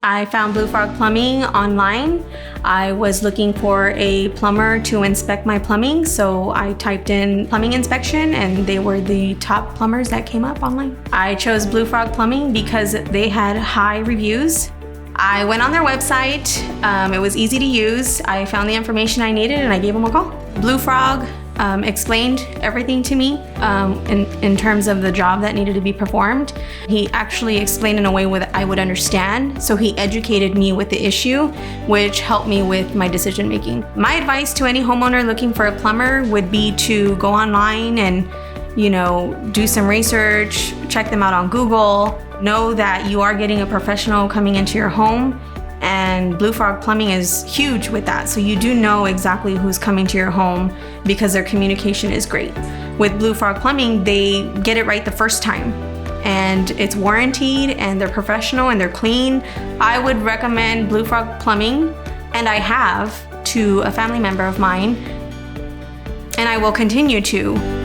I found Blue Frog Plumbing online. I was looking for a plumber to inspect my plumbing, so I typed in plumbing inspection and they were the top plumbers that came up online. I chose Blue Frog Plumbing because they had high reviews. I went on their website. It was easy to use. I found the information I needed and I gave them a call. Blue Frog explained everything to me in terms of the job that needed to be performed. He actually explained in a way that I would understand, so he educated me with the issue, which helped me with my decision making. My advice to any homeowner looking for a plumber would be to go online and, do some research, check them out on Google. Know that you are getting a professional coming into your home, and Blue Frog Plumbing is huge with that. So you do know exactly who's coming to your home because their communication is great. With Blue Frog Plumbing, they get it right the first time, and it's warranted and they're professional and they're clean. I would recommend Blue Frog Plumbing, and I have, to a family member of mine, and I will continue to.